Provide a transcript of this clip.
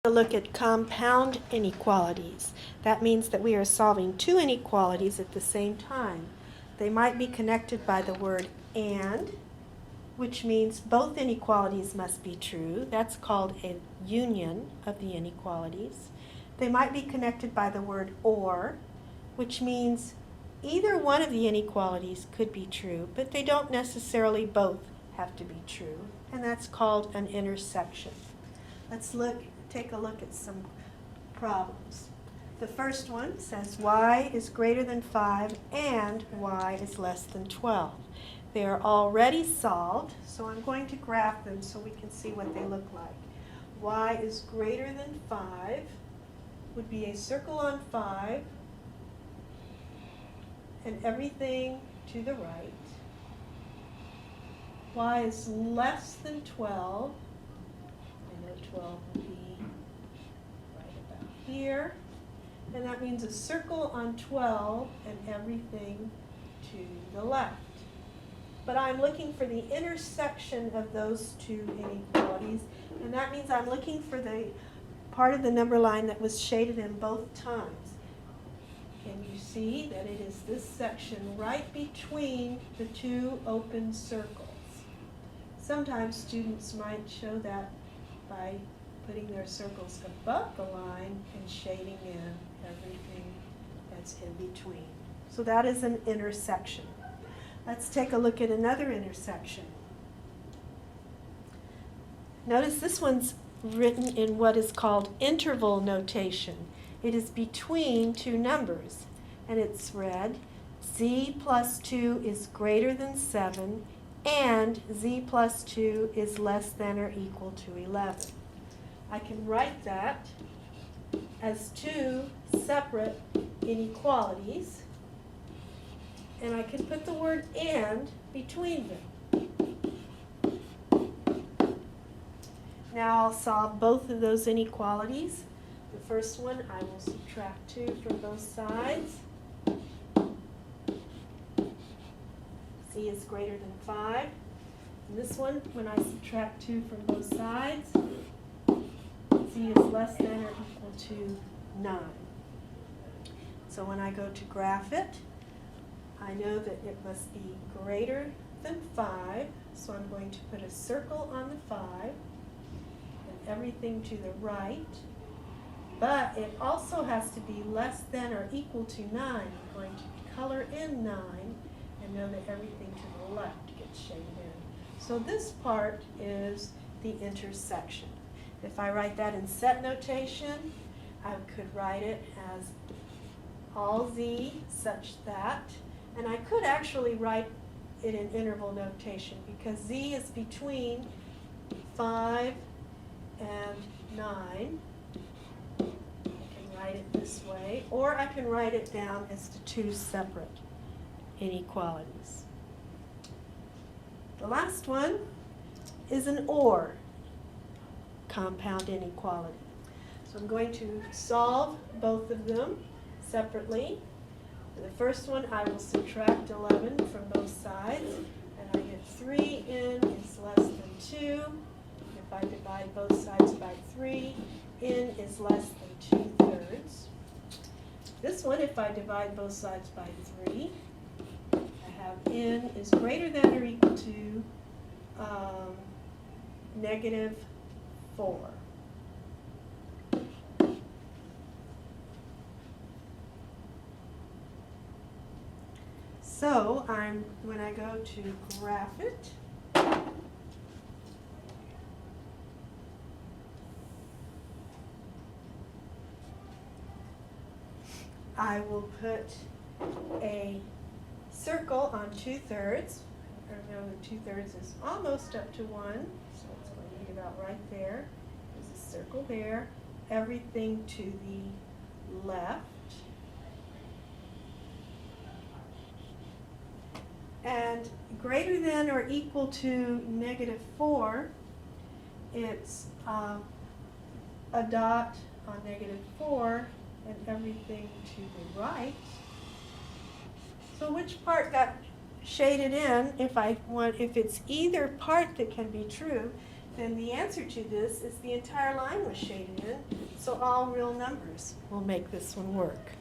Look at compound inequalities. That means that we are solving two inequalities at the same time. They might be connected by the word and, which means both inequalities must be true. That's called a union of the inequalities. They might be connected by the word or, which means either one of the inequalities could be true, but they don't necessarily both have to be true, and that's called an intersection. Let's take a look at some problems. The first one says y is greater than 5 and y is less than 12. They are already solved, so I'm going to graph them so we can see what they look like. Y is greater than 5 would be a circle on 5 and everything to the right. Y is less than 12. I know 12 would be here, and that means a circle on 12 and everything to the left. But I'm looking for the intersection of those two inequalities, and that means I'm looking for the part of the number line that was shaded in both times. Can you see that it is this section right between the two open circles? Sometimes students might show that by putting their circles above the line and shading in everything that's in between. So that is an intersection. Let's take a look at another intersection. Notice this one's written in what is called interval notation. It is between two numbers, and it's read z plus 2 is greater than 7 and z plus 2 is less than or equal to 11. I can write that as two separate inequalities, and I can put the word and between them. Now I'll solve both of those inequalities. The first one, I will subtract 2 from both sides. Z is greater than 5. And this one, when I subtract 2 from both sides, z is less than or equal to 9. So when I go to graph it, I know that it must be greater than 5, so I'm going to put a circle on the 5 and everything to the right, but it also has to be less than or equal to 9. I'm going to color in 9 and know that everything to the left gets shaded in. So this part is the intersection. If I write that in set notation, I could write it as all z such that, and I could actually write it in interval notation because z is between 5 and 9. I can write it this way, or I can write it down as the two separate inequalities. The last one is an or compound inequality. So I'm going to solve both of them separately. For the first one, I will subtract 11 from both sides, and I get 3 in is less than 2. If I divide both sides by 3, in is less than 2/3. This one, if I divide both sides by 3, I have n is greater than or equal to negative 4. So when I go to graph it, I will put a circle on 2/3. Remember, 2/3 is almost up to 1, so it's going to be about right there. There's a circle there. Everything to the left. And greater than or equal to negative 4, it's a dot on negative 4 and everything to the right. So which part got shaded in? If it's either part that can be true, then the answer to this is the entire line was shaded in, so all real numbers will make this one work.